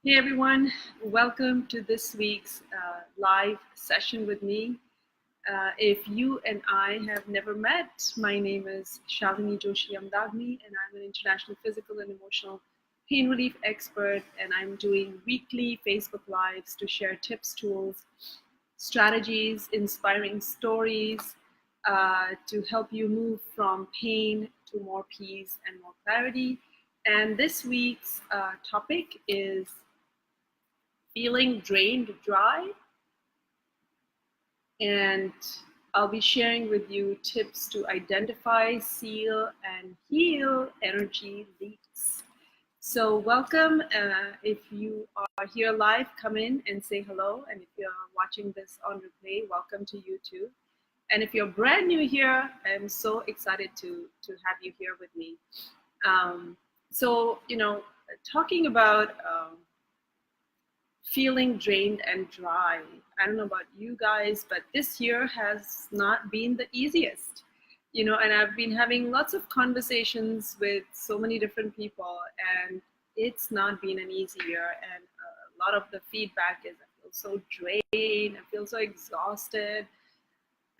Hey everyone, welcome to this week's live session with me. If you and I have never met, my name is Shalini Joshi Amdagni, and I'm an international physical and emotional pain relief expert, and I'm doing weekly Facebook Lives to share tips, tools, strategies, inspiring stories to help you move from pain to more peace and more clarity. And this week's topic is feeling drained dry, and I'll be sharing with you tips to identify, seal, and heal energy leaks. So welcome. If you are here live, come in and say hello. And if you're watching this on replay, welcome to you too. And if you're brand new here, I'm so excited to have you here with me. Talking about feeling drained and dry. I don't know about you guys, but this year has not been the easiest, and I've been having lots of conversations with so many different people, and it's not been an easy year. And a lot of the feedback is I feel so drained, I feel so exhausted.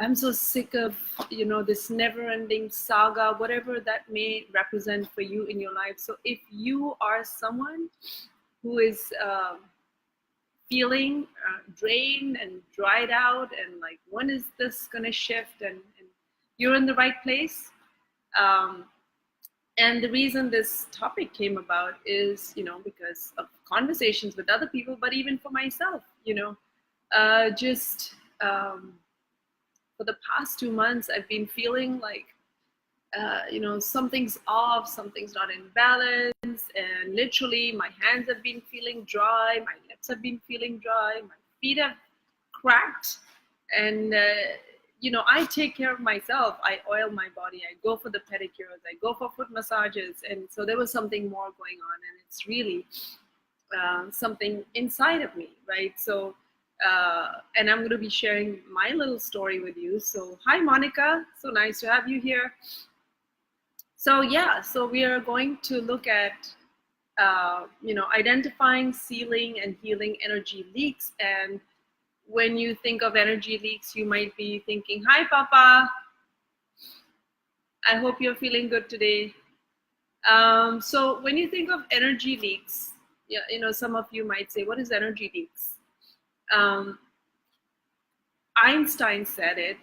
I'm so sick of, this never-ending saga, whatever that may represent for you in your life. So if you are someone who is feeling drained and dried out and like, when is this gonna shift, and you're in the right place. And the reason this topic came about is because of conversations with other people, but even for myself, for the past 2 months I've been feeling like something's off, something's not in balance, and literally my hands have been feeling dry, my lips have been feeling dry, my feet have cracked, and I take care of myself. I oil my body, I go for the pedicures, I go for foot massages, and so there was something more going on, and it's really something inside of me, right? So and I'm going to be sharing my little story with you. So hi Monica, so nice to have you here. So we are going to look at, identifying, sealing, and healing energy leaks. And when you think of energy leaks, you might be thinking, hi, Papa. I hope you're feeling good today. So when you think of energy leaks, some of you might say, what is energy leaks? Einstein said it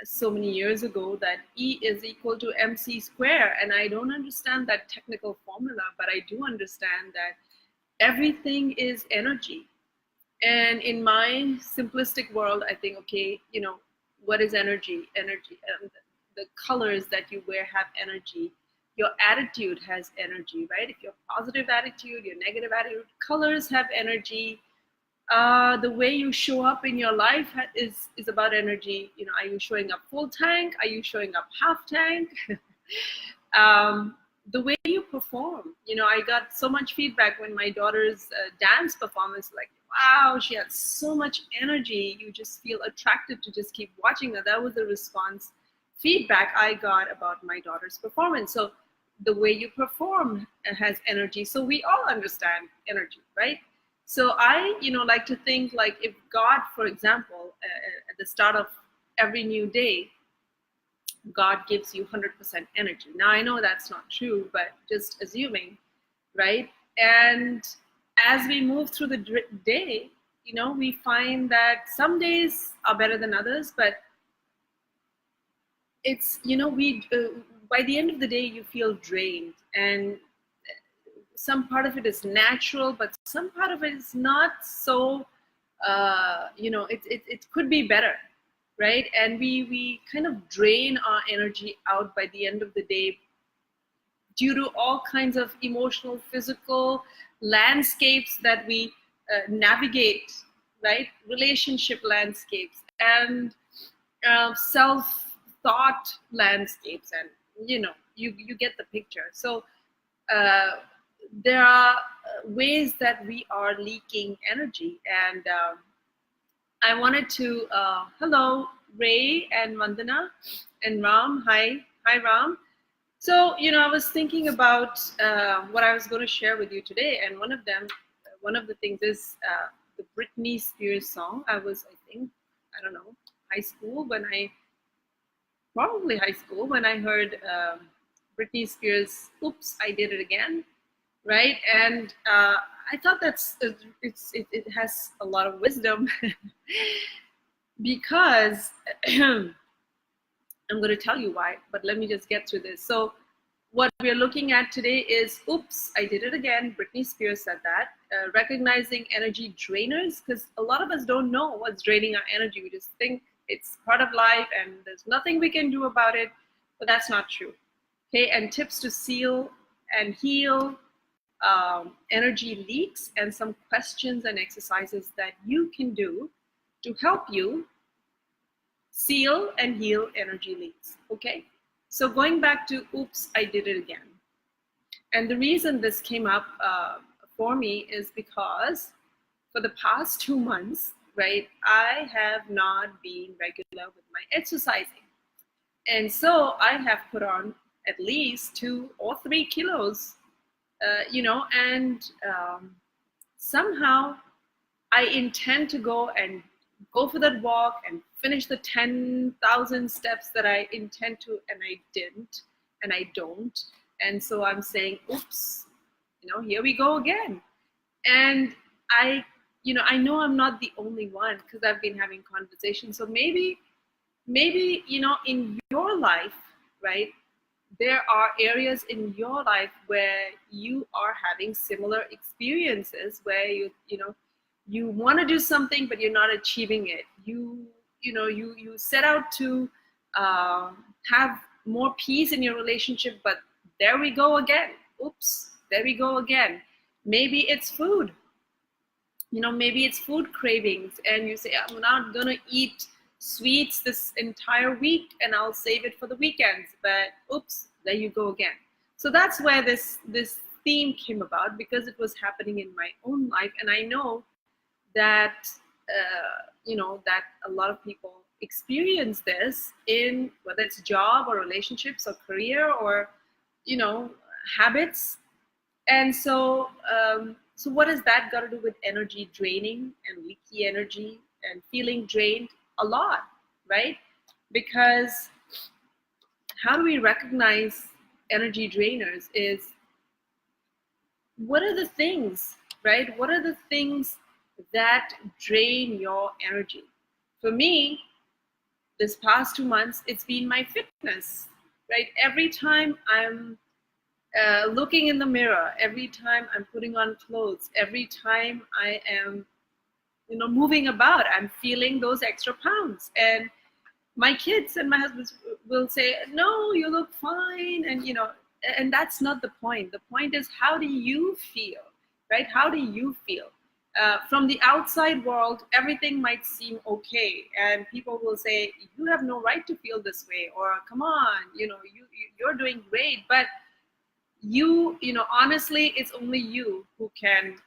so many years ago, that E is equal to mc square, and I don't understand that technical formula, but I do understand that everything is energy. And in my simplistic world, I think, okay, what is energy? The colors that you wear have energy. Your attitude has energy, right? If you're positive attitude, your negative attitude, colors have energy. The way you show up in your life is about energy. Are you showing up full tank? Are you showing up half tank? The way you perform. I got so much feedback when my daughter's dance performance, like, wow, she had so much energy. You just feel attracted to just keep watching her. That was the response feedback I got about my daughter's performance. So the way you perform has energy. So we all understand energy, right? So I, like to think, like, if God, for example, at the start of every new day, God gives you 100% energy. Now, I know that's not true, but just assuming, right? And as we move through the day, we find that some days are better than others, but it's, by the end of the day, you feel drained, and some part of it is natural, but some part of it is not so, it could be better, right? And we kind of drain our energy out by the end of the day due to all kinds of emotional, physical landscapes that we navigate, right? Relationship landscapes and self-thought landscapes, and you get the picture. So there are ways that we are leaking energy, and I wanted to hello Ray and Vandana and Ram. Hi Ram. So I was thinking about what I was going to share with you today, and one of them one of the things is the Brtiney Spears song. I was, I think, I don't know, probably high school when I heard Brtiney Spears' "Oops, I Did It Again," right? And I thought it has a lot of wisdom because I'm going to tell you why, but let me just get through this. So what we're looking at today is "Oops, I Did It Again." Brtiney Spears said that. Recognizing energy drainers, because a lot of us don't know what's draining our energy. We just think it's part of life and there's nothing we can do about it, but that's not true. Okay, and tips to seal and heal energy leaks, and some questions and exercises that you can do to help you seal and heal energy leaks. Okay, so going back to "Oops, I Did It Again." And the reason this came up for me is because for the past 2 months, right, I have not been regular with my exercising. And so I have put on at least 2 or 3 kilos, and somehow I intend to go for that walk and finish the 10,000 steps that I intend to, and I didn't, and I don't. And so I'm saying, oops, here we go again. And I know I'm not the only one, because I've been having conversations. So maybe, in your life, right, there are areas in your life where you are having similar experiences where you want to do something, but you're not achieving it. You set out to have more peace in your relationship, but there we go again. Oops, there we go again. Maybe it's food. Maybe it's food cravings, and you say, I'm not gonna eat sweets this entire week and I'll save it for the weekends, but oops, there you go again. So that's where this theme came about, because it was happening in my own life. And I know that that a lot of people experience this in whether it's job or relationships or career or habits. And so what has that got to do with energy draining and leaky energy and feeling drained? A lot, right? Because how do we recognize energy drainers is, what are the things, right? What are the things that drain your energy? For me, this past 2 months, it's been my fitness, right? Every time I'm looking in the mirror, every time I'm putting on clothes, every time I am moving about, I'm feeling those extra pounds. And my kids and my husband will say, no, you look fine. And that's not the point. The point is, how do you feel, right? How do you feel? From the outside world, everything might seem okay. And people will say, you have no right to feel this way, or come on, you're doing great. But honestly, it's only you who can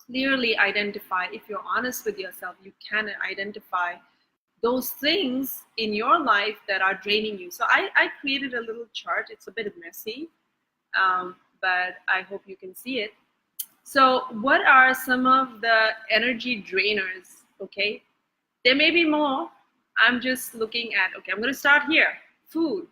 clearly identify. If you're honest with yourself, you can identify those things in your life that are draining you. So I created a little chart. It's a bit messy, but I hope you can see it. So what are some of the energy drainers? Okay, there may be more. I'm just looking at, okay, I'm going to start here. Food.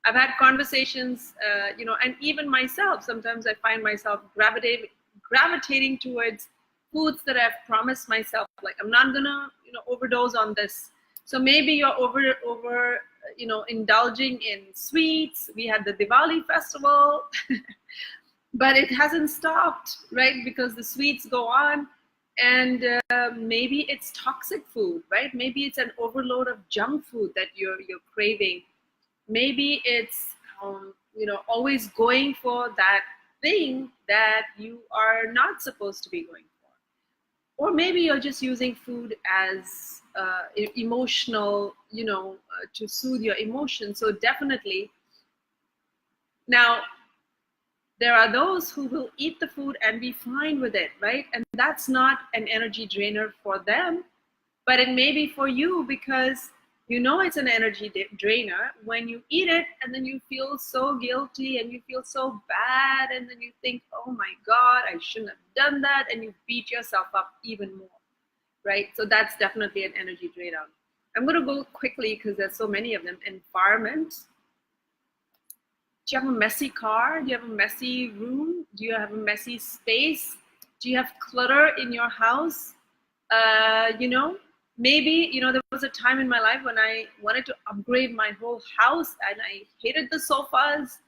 I've had conversations, and even myself, sometimes I find myself gravitating towards foods that I've promised myself, like, I'm not gonna, overdose on this. So maybe you're over indulging in sweets. We had the Diwali festival, but it hasn't stopped, right? Because the sweets go on. And maybe it's toxic food, right? Maybe it's an overload of junk food that you're craving. Maybe it's always going for that thing that you are not supposed to be going for. Or maybe you're just using food as emotional, to soothe your emotions. So definitely, now there are those who will eat the food and be fine with it, right? And that's not an energy drainer for them, but it may be for you, because You know it's an energy drainer when you eat it and then you feel so guilty and you feel so bad, and then you think, oh my God, I shouldn't have done that, and you beat yourself up even more, right? So that's definitely an energy drainer. I'm going to go quickly because there's so many of them. Environment. Do you have a messy car? Do you have a messy room? Do you have a messy space? Do you have clutter in your house? You know, maybe, you know, there was a time in my life when I wanted to upgrade my whole house and I hated the sofas,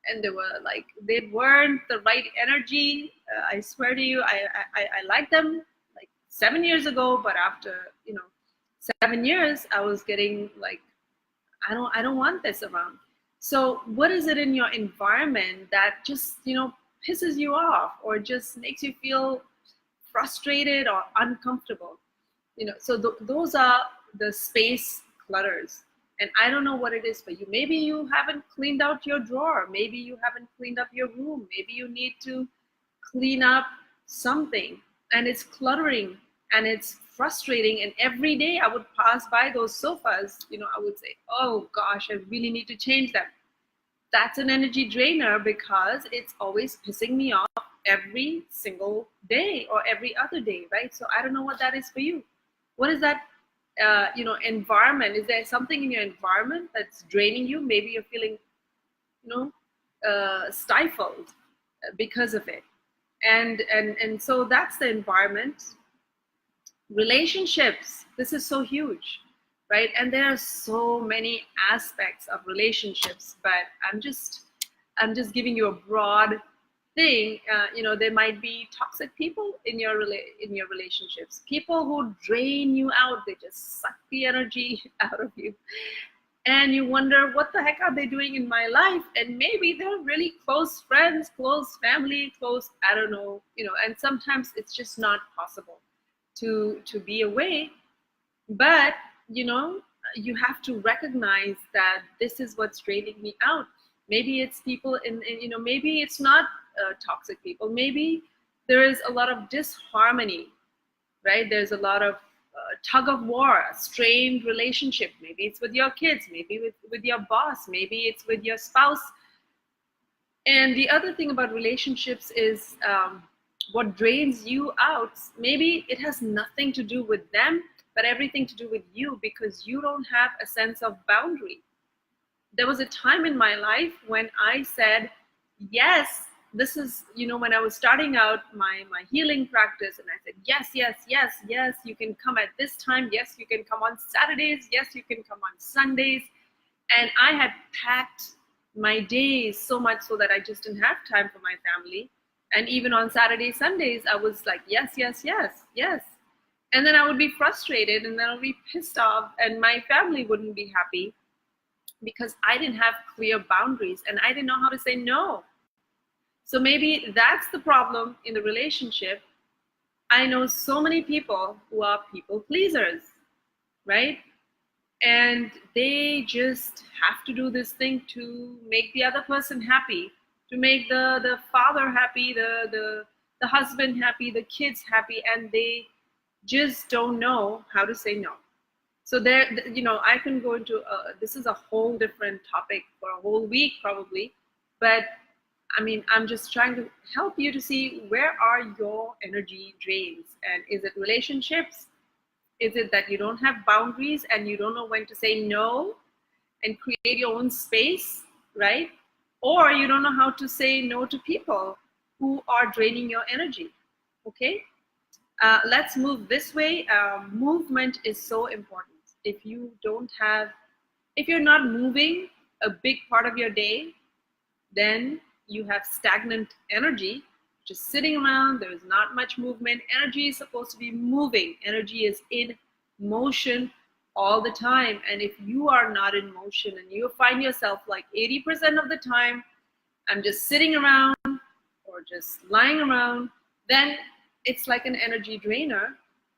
and they were like, they weren't the right energy. I swear to you, I liked them like 7 years ago, but after, you know, 7 years, I was getting like, I don't want this around. So what is it in your environment that just, you know, pisses you off or just makes you feel frustrated or uncomfortable? You know, so those are the space clutters. And I don't know what it is for you. Maybe you haven't cleaned out your drawer. Maybe you haven't cleaned up your room. Maybe you need to clean up something, and it's cluttering and it's frustrating. And every day I would pass by those sofas, you know, I would say, oh gosh, I really need to change them. That's an energy drainer because it's always pissing me off every single day or every other day, right? So I don't know what that is for you. What is that, you know, environment? Is there something in your environment that's draining you? Maybe you're feeling, you know, stifled because of it. And so that's the environment. Relationships, this is so huge, right? And there are so many aspects of relationships, but I'm just giving you a broad thing. You know, there might be toxic people in your relationships, people who drain you out. They just suck the energy out of you, and you wonder, what the heck are they doing in my life? And maybe they're really close friends, close family, close, I don't know, you know. And sometimes it's just not possible to be away. But you know, you have to recognize that this is what's draining me out. Maybe it's people in you know, maybe it's not toxic people. Maybe there is a lot of disharmony, right? There's a lot of tug of war, a strained relationship. Maybe it's with your kids, maybe with your boss, maybe it's with your spouse. And the other thing about relationships is what drains you out, maybe it has nothing to do with them, but everything to do with you, because you don't have a sense of boundary. There was a time in my life when I said, yes, this is, you know, when I was starting out my healing practice, and I said, yes, yes, yes, yes, you can come at this time. Yes, you can come on Saturdays. Yes, you can come on Sundays. And I had packed my days so much so that I just didn't have time for my family. And even on Saturdays, Sundays, I was like, yes, yes, yes, yes. And then I would be frustrated, and then I would be pissed off, and my family wouldn't be happy because I didn't have clear boundaries and I didn't know how to say no. So maybe that's the problem in the relationship. I know so many people who are people pleasers, right? And they just have to do this thing to make the other person happy, to make the father happy, the husband happy, the kids happy, and they just don't know how to say no. So there, you know, I can go into this is a whole different topic for a whole week probably, but I mean, I'm just trying to help you to see, where are your energy drains? And is it relationships? Is it that you don't have boundaries and you don't know when to say no and create your own space, right? Or you don't know how to say no to people who are draining your energy, okay? Let's move this way. Movement is so important. If you're not moving a big part of your day, then you have stagnant energy, just sitting around. There is not much movement. Energy is supposed to be moving. Energy is in motion all the time. And if you are not in motion and you find yourself like 80% of the time, I'm just sitting around or just lying around, then it's like an energy drainer,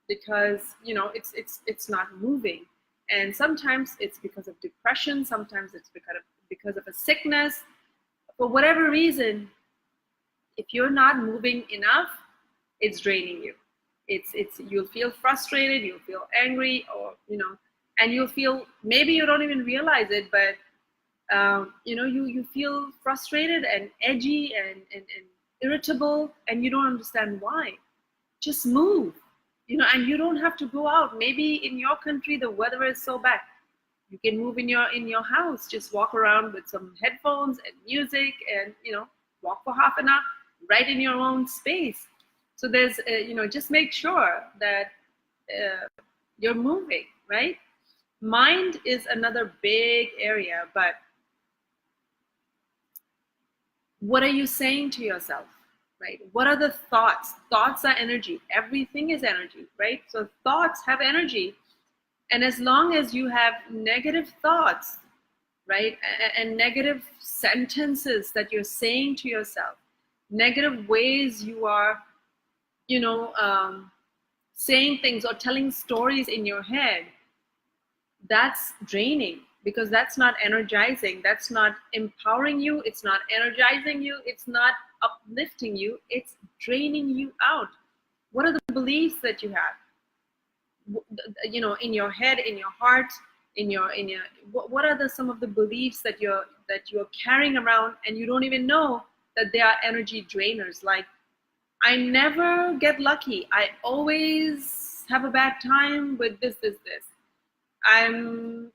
because you know it's not moving. And sometimes it's because of depression, sometimes it's because of a sickness. For whatever reason, if you're not moving enough, it's draining you. It's you'll feel frustrated, you'll feel angry, or you know, and you'll feel, maybe you don't even realize it, but you feel frustrated and edgy and irritable, and you don't understand why. Just move, and you don't have to go out. Maybe in your country the weather is so bad, you can move in your house, just walk around with some headphones and music, and walk for half an hour right in your own space. So there's just make sure that you're moving, right? Mind is another big area, but what are you saying to yourself, right? What are the thoughts? Thoughts are energy. Everything is energy, right? So thoughts have energy. And as long as you have negative thoughts, right, and negative sentences that you're saying to yourself, negative ways you are, saying things or telling stories in your head, that's draining, because that's not energizing, that's not empowering you, it's not energizing you, it's not uplifting you, it's draining you out. What are the beliefs that you have, in your head, in your heart, in your what are some of the beliefs that you're carrying around, and you don't even know that they are energy drainers? Like, I never get lucky, I always have a bad time with this. I'm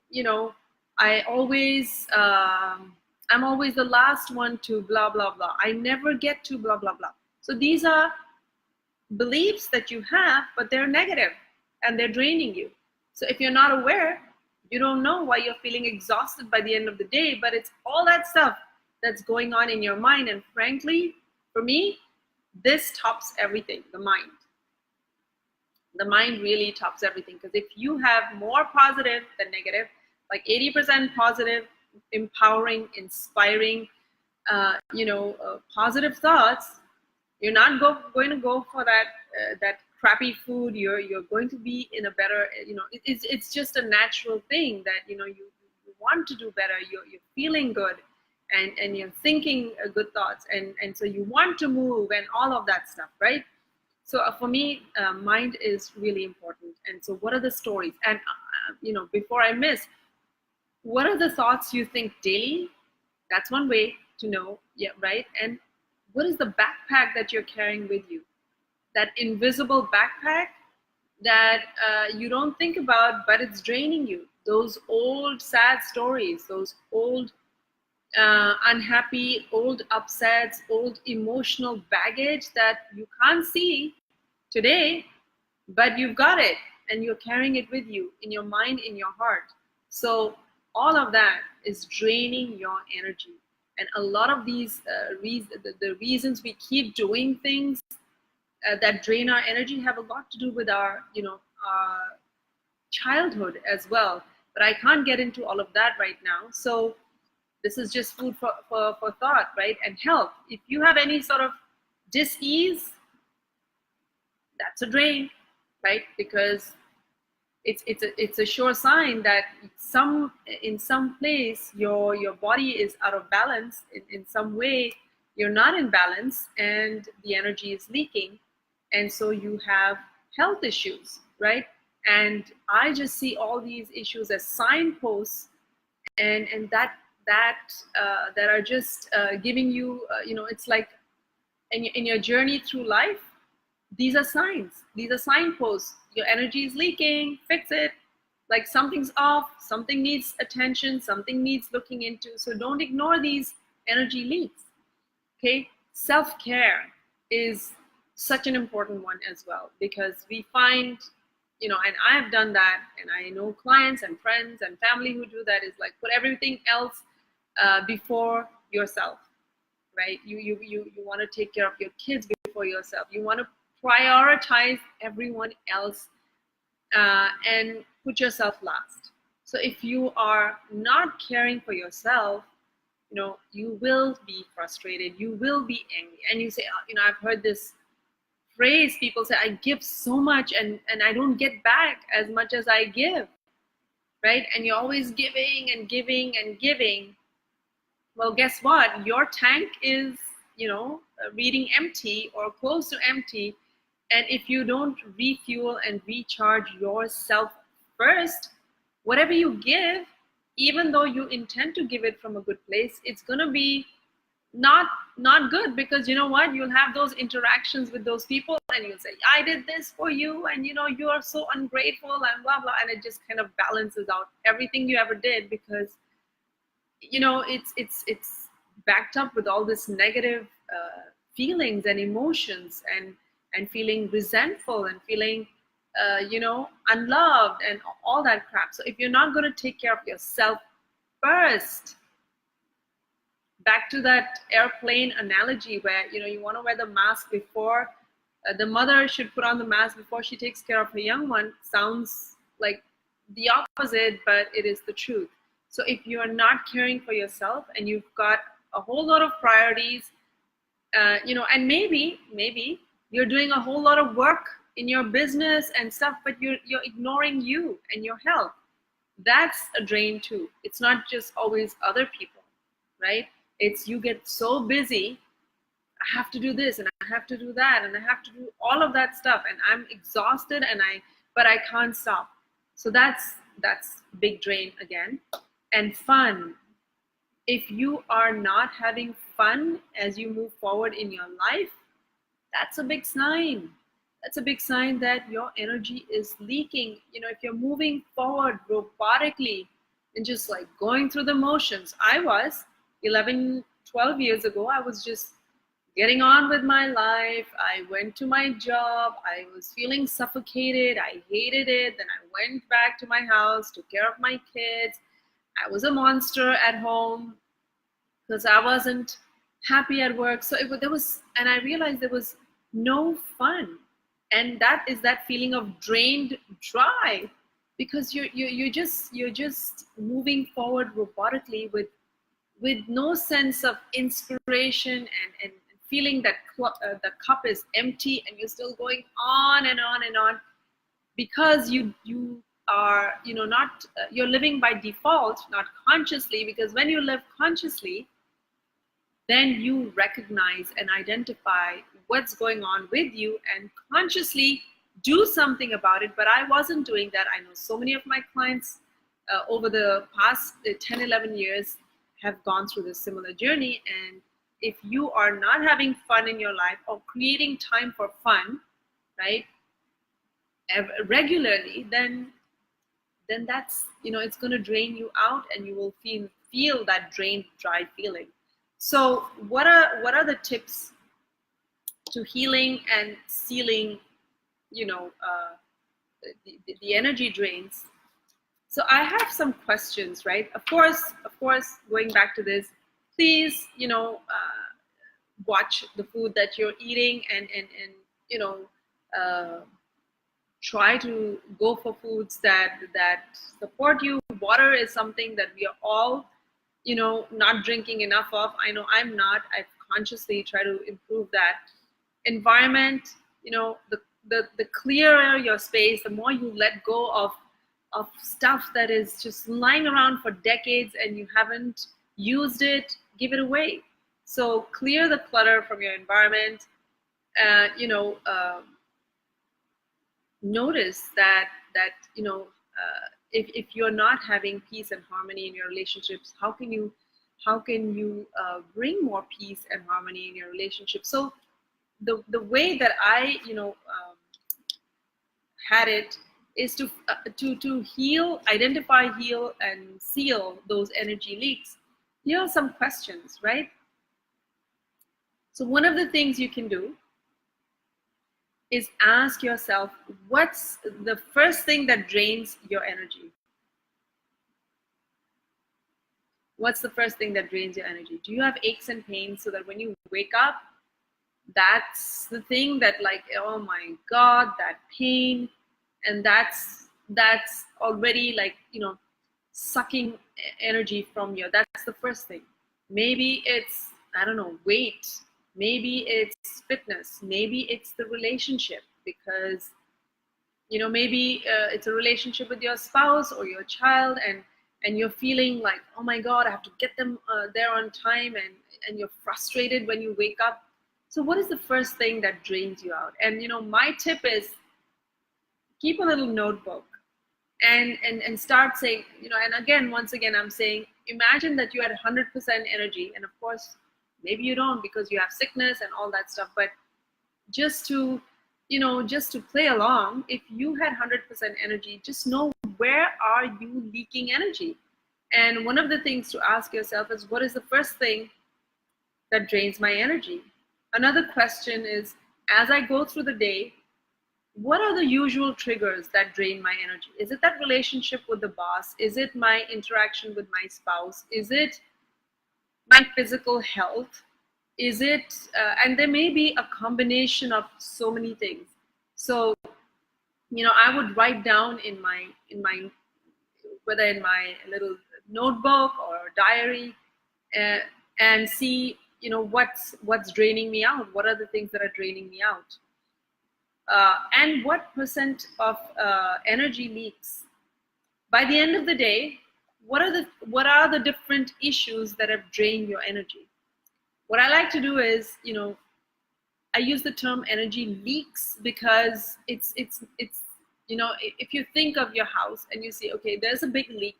I always I'm always the last one to blah blah blah, I never get to blah blah blah. So these are beliefs that you have, but they're negative and they're draining you. So if you're not aware, you don't know why you're feeling exhausted by the end of the day, but it's all that stuff that's going on in your mind. And frankly, for me, this tops everything. The mind really tops everything, because if you have more positive than negative, like 80% positive, empowering, inspiring, positive thoughts, you're not going to go for that crappy food. You're going to be in a better, it's just a natural thing that you want to do better. You're feeling good, and you're thinking good thoughts, and so you want to move and all of that stuff, right? So for me, mind is really important. And so what are the stories? And before I miss, what are the thoughts you think daily? That's one way to know. Yeah, right. And what is the backpack that you're carrying with you? That invisible backpack that you don't think about, but it's draining you. Those old sad stories, those old unhappy, old upsets, old emotional baggage that you can't see today, but you've got it and you're carrying it with you in your mind, in your heart. So all of that is draining your energy. And a lot of these the reasons we keep doing things that drain our energy have a lot to do with our our childhood as well. But I can't get into all of that right now. So this is just food for thought, right? And health. If you have any sort of dis-ease, that's a drain, right? Because it's a sure sign that in some place your body is out of balance. In some way, you're not in balance, and the energy is leaking, and so you have health issues, right? And I just see all these issues as signposts, and that are just giving you, it's like in your journey through life, these are signs, these are signposts. Your energy is leaking, fix it. Like something's off, something needs attention, something needs looking into. So don't ignore these energy leaks. Okay, self-care is such an important one as well, because we find, and I've done that, and I know clients and friends and family who do that, is like put everything else before yourself, right? You want to take care of your kids before yourself. You want to prioritize everyone else and put yourself last. So if you are not caring for yourself, you will be frustrated, you will be angry, and you say, I've heard this phrase, people say, I give so much and I don't get back as much as I give, right? And you're always giving and giving and giving. Well, guess what? Your tank is, reading empty or close to empty. And if you don't refuel and recharge yourself first, whatever you give, even though you intend to give it from a good place, it's going to be not not good, because you know what, you'll have those interactions with those people and you'll say, I did this for you, and you know, you are so ungrateful and blah blah, and it just kind of balances out everything you ever did, because you know, it's backed up with all this negative feelings and emotions, and feeling resentful and feeling you know, unloved and all that crap. So if you're not going to take care of yourself first, back to that airplane analogy where, you know, you want to wear the mask before the mother should put on the mask before she takes care of her young one, sounds like the opposite, but it is the truth. So if you are not caring for yourself and you've got a whole lot of priorities, you know, and maybe you're doing a whole lot of work in your business and stuff, but you're ignoring you and your health, that's a drain too. It's not just always other people, right? It's you get so busy, I have to do this and I have to do that and I have to do all of that stuff, and I'm exhausted, and but I can't stop. So that's big drain again. And fun. If you are not having fun as you move forward in your life, that's a big sign. That's a big sign that your energy is leaking. You know, if you're moving forward robotically and just like going through the motions, I was 11, 12 years ago, I was just getting on with my life. I went to my job. I was feeling suffocated. I hated it. Then I went back to my house, took care of my kids. I was a monster at home because I wasn't happy at work. So there was, and I realized there was no fun. And that is that feeling of drained dry, because you're just moving forward robotically with no sense of inspiration, and feeling that the cup is empty, and you're still going on and on and on, because you are, you know, not you're living by default, not consciously. Because when you live consciously, then you recognize and identify what's going on with you and consciously do something about it. But I wasn't doing that. I know so many of my clients over the past 10, 11 years have gone through this similar journey. And if you are not having fun in your life or creating time for fun, right, regularly, then that's, you know, it's going to drain you out, and you will feel that drained, dry feeling. So what are the tips to healing and sealing, you know, the energy drains? So I have some questions, right? Of course, going back to this, please, you know, watch the food that you're eating, and you know, try to go for foods that support you. Water is something that we are all, you know, not drinking enough of. I know I'm not. I consciously try to improve that. Environment, you know, the clearer your space, the more you let go of stuff that is just lying around for decades and you haven't used it. Give it away. So clear the clutter from your environment. You know, notice that you know, if you're not having peace and harmony in your relationships, how can you bring more peace and harmony in your relationship? So the way that I, you know, had it is to heal, identify, heal, and seal those energy leaks. Here are some questions, right? So one of the things you can do is ask yourself, what's the first thing that drains your energy? What's the first thing that drains your energy? Do you have aches and pains, so that when you wake up, that's the thing that, like, oh my God, that pain, and that's already, like, you know, sucking energy from you. That's the first thing. Maybe it's, I don't know, weight. Maybe it's fitness. Maybe it's the relationship, because, you know, maybe it's a relationship with your spouse or your child, and you're feeling like, oh my God, I have to get them there on time, and you're frustrated when you wake up. So what is the first thing that drains you out? And, you know, my tip is keep a little notebook. and start saying, and again, once again, I'm saying, imagine that you had 100% energy, and of course, maybe you don't because you have sickness and all that stuff, but just to, just to play along, if you had 100% energy, just know where are you leaking energy. And one of the things to ask yourself is, what is the first thing that drains my energy? Another question is, as I go through the day, what are the usual triggers that drain my energy? Is it that relationship with the boss? Is it my interaction with my spouse? Is it my physical health? Is it, and there may be a combination of so many things. So, I would write down in my, whether in my little notebook or diary, and see, what's draining me out. What are the things that are draining me out? And what percent of energy leaks. By the end of the day, what are the different issues that have drained your energy? What I like to do is, I use the term energy leaks because it's if you think of your house and you see, okay, there's a big leak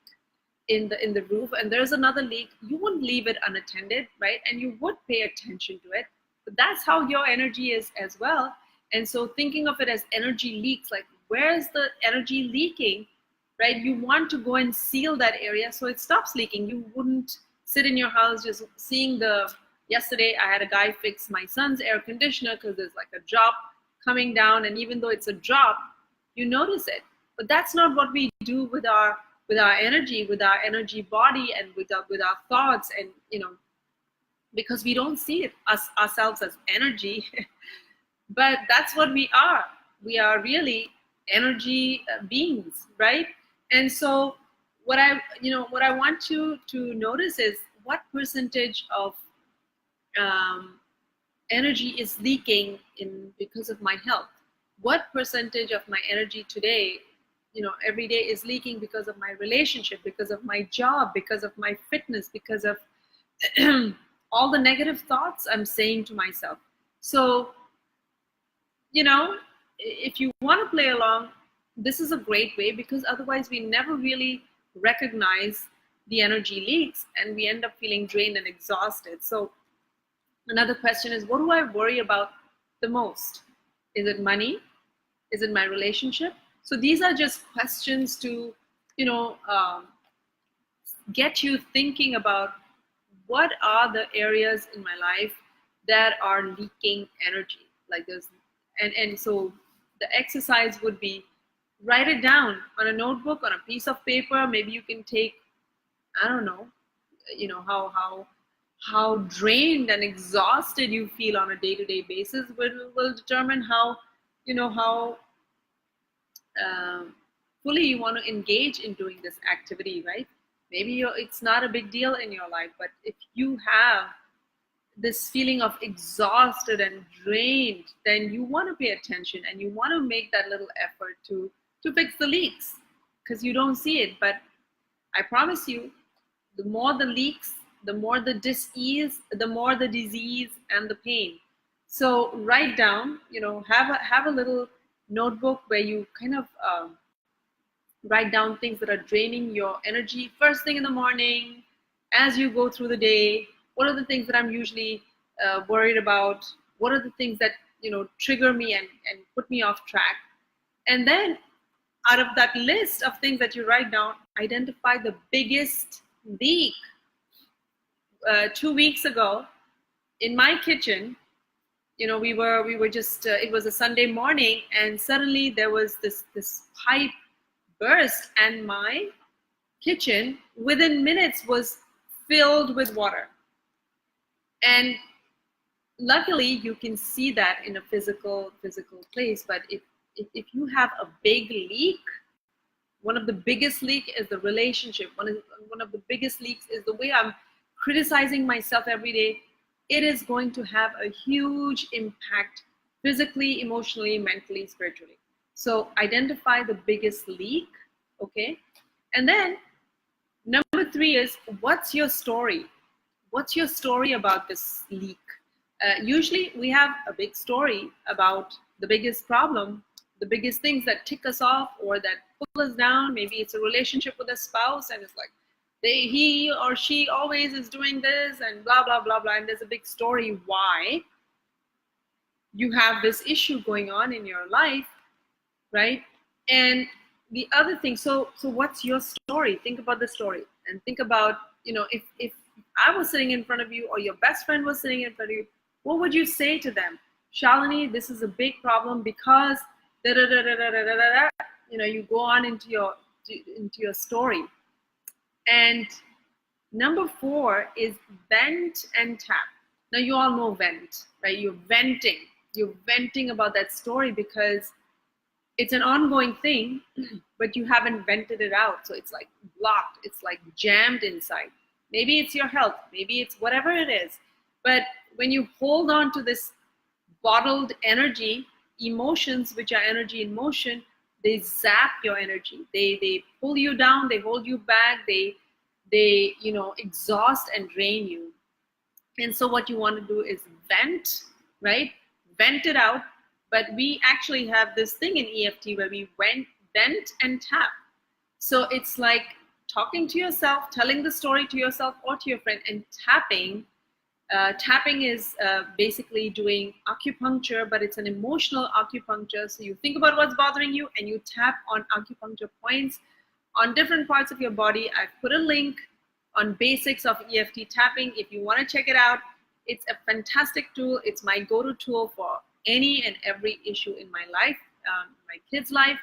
in the roof and there's another leak, you wouldn't leave it unattended, right? And you would pay attention to it. But that's how your energy is as well. And so thinking of it as energy leaks, like where's the energy leaking, right? You want to go and seal that area so it stops leaking. You wouldn't sit in your house just seeing yesterday I had a guy fix my son's air conditioner because there's like a drop coming down, and even though it's a drop, you notice it. But that's not what we do with our energy, with our energy body, and with our thoughts, and because we don't see it ourselves as energy. But that's what we are. We are really energy beings, right? And so what I want you to notice is what percentage of energy is leaking because of my health. What percentage of my energy today, every day is leaking because of my relationship, because of my job, because of my fitness, because of all the negative thoughts I'm saying to myself. So, if you want to play along, this is a great way, because otherwise we never really recognize the energy leaks and we end up feeling drained and exhausted. So another question is, what do I worry about the most? Is it money? Is it my relationship? So these are just questions to, get you thinking about what are the areas in my life that are leaking energy. Like this, and so the exercise would be, write it down on a notebook, on a piece of paper. Maybe you can take, I don't know, how drained and exhausted you feel on a day-to-day basis will determine how fully you want to engage in doing this activity, right? Maybe it's not a big deal in your life, but if you have this feeling of exhausted and drained, then you want to pay attention and you want to make that little effort to fix the leaks, because you don't see it. But I promise you, the more the leaks, the more the dis-ease, the more the disease and the pain. So write down, have a little notebook where you kind of write down things that are draining your energy first thing in the morning, as you go through the day. What are the things that I'm usually worried about? What are the things that trigger me and put me off track? And then out of that list of things that you write down, identify the biggest leak. 2 weeks ago in my kitchen, we were just it was a Sunday morning, and suddenly there was this pipe burst, and my kitchen within minutes was filled with water. And luckily you can see that in a physical place. But if you have a big leak, one of the biggest leak is the relationship. One of the biggest leaks is the way I'm criticizing myself every day. It is going to have a huge impact physically, emotionally, mentally, spiritually. So identify the biggest leak, okay? And then number 3 is, what's your story? What's your story about this leak? Usually we have a big story about the biggest problem, the biggest things that tick us off or that pull us down. Maybe it's a relationship with a spouse, and it's like he or she always is doing this and blah blah blah blah, and there's a big story why you have this issue going on in your life, right? And the other thing, so what's your story? Think about the story, and think about, if I was sitting in front of you, or your best friend was sitting in front of you, what would you say to them? Shalini, this is a big problem because da da da da da da da da. You go on into your story. And number 4 is vent and tap. Now you all know vent, right? You're venting about that story because it's an ongoing thing, but you haven't vented it out. So it's like blocked, it's like jammed inside. Maybe it's your health, maybe it's whatever it is. But when you hold on to this bottled energy, emotions, which are energy in motion, they zap your energy. They pull you down, they hold you back, they exhaust and drain you. And so what you want to do is vent, right? Vent it out. But we actually have this thing in EFT where we vent and tap. So it's like talking to yourself, telling the story to yourself or to your friend, and tapping. Tapping is basically doing acupuncture, but it's an emotional acupuncture. So you think about what's bothering you and you tap on acupuncture points on different parts of your body. I've put a link on basics of EFT tapping. If you want to check it out, it's a fantastic tool. It's my go-to tool for any and every issue in my life, my kids' life.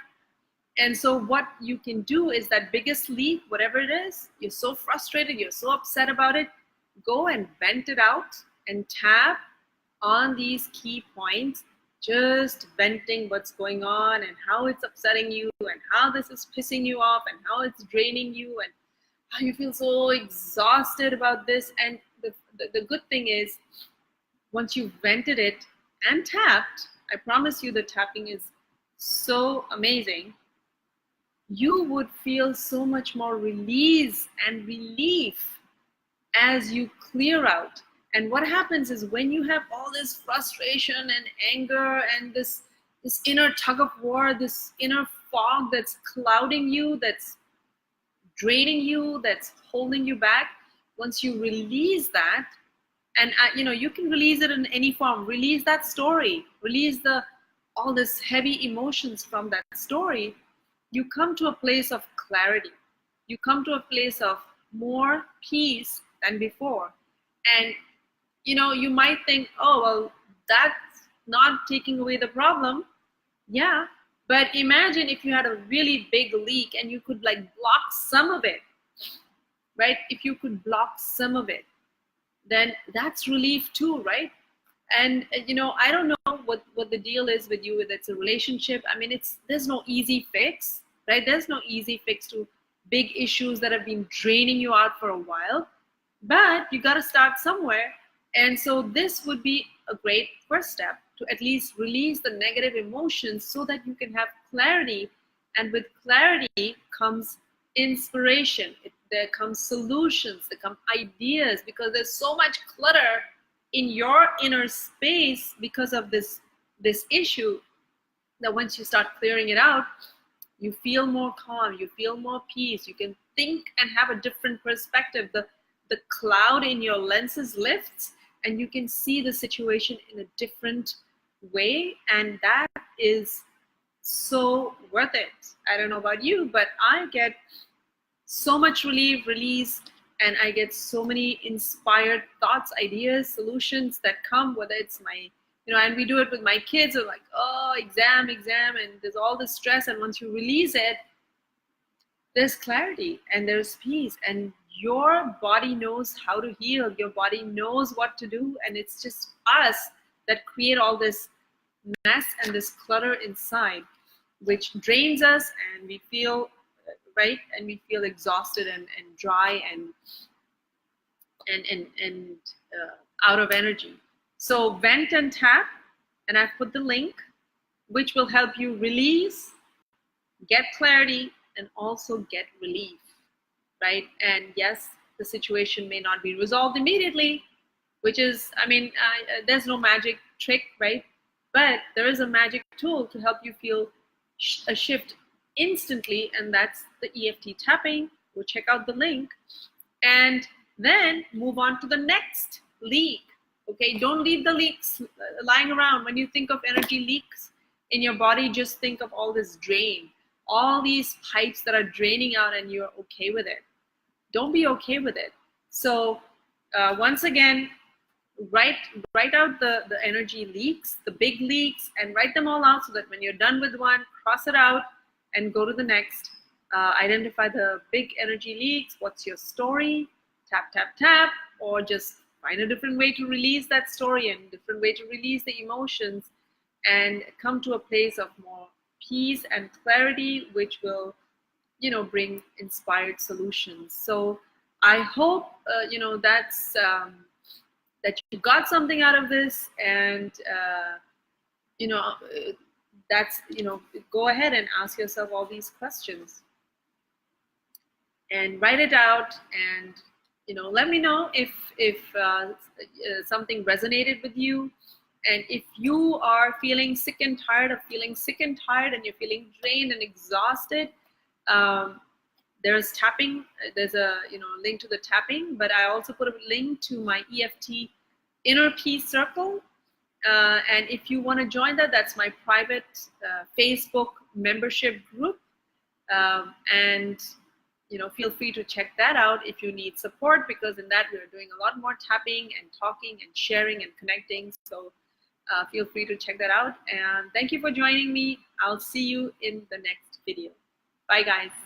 And so what you can do is that biggest leak, whatever it is, you're so frustrated, you're so upset about it, go and vent it out and tap on these key points, just venting what's going on and how it's upsetting you and how this is pissing you off and how it's draining you and how you feel so exhausted about this. And the good thing is, once you've vented it and tapped, I promise you the tapping is so amazing, you would feel so much more release and relief as you clear out. And what happens is, when you have all this frustration and anger and this inner tug of war, this inner fog that's clouding you, that's draining you, that's holding you back, once you release that, and you can release it in any form, release that story, release all this heavy emotions from that story, you come to a place of clarity. You come to a place of more peace than before. And you might think, oh, well, that's not taking away the problem. Yeah, but imagine if you had a really big leak and you could block some of it, right? If you could block some of it, then that's relief too, right? And I don't know what the deal is with you, whether it's a relationship. I mean, there's no easy fix, right? There's no easy fix to big issues that have been draining you out for a while, but you got to start somewhere. And so this would be a great first step to at least release the negative emotions so that you can have clarity. And with clarity comes inspiration. There comes solutions, there come ideas, because there's so much clutter in your inner space because of this issue, that once you start clearing it out, you feel more calm, you feel more peace, you can think and have a different perspective. The cloud in your lenses lifts and you can see the situation in a different way, and that is so worth it. I don't know about you, but I get so much release, and I get so many inspired thoughts, ideas, solutions that come, whether it's my, and we do it with my kids, are like, oh, exam, and there's all this stress, and once you release it, there's clarity and there's peace, and your body knows how to heal, your body knows what to do, and it's just us that create all this mess and this clutter inside, which drains us, and we feel right, and we feel exhausted and dry and out of energy. So vent and tap, and I've put the link, which will help you release, get clarity, and also get relief, right? And yes, the situation may not be resolved immediately, which is, there's no magic trick, right? But there is a magic tool to help you feel a shift instantly, and that's the EFT tapping. Go check out the link and then move on to the next leak. Okay, don't leave the leaks lying around. When you think of energy leaks in your body, just think of all this drain, all these pipes that are draining out, and you're okay with it. Don't be okay with it. So once again, write out the energy leaks, the big leaks, and write them all out so that when you're done with one, cross it out and go to the next. Identify the big energy leaks. What's your story? Tap, tap, tap, or just find a different way to release that story and a different way to release the emotions and come to a place of more peace and clarity, which will, you know, bring inspired solutions. So I hope, you know, that's, that you got something out of this, and, you know, that's, you know, go ahead and ask yourself all these questions and write it out, and, you know, let me know if something resonated with you. And if you are feeling sick and tired of feeling sick and tired, and you're feeling drained and exhausted, there's tapping. There's a, you know, link to the tapping, but I also put a link to my EFT Inner Peace Circle. And if you want to join that, that's my private Facebook membership group. And, you know, feel free to check that out if you need support, because in that we're doing a lot more tapping and talking and sharing and connecting. So feel free to check that out. And thank you for joining me. I'll see you in the next video. Bye, guys.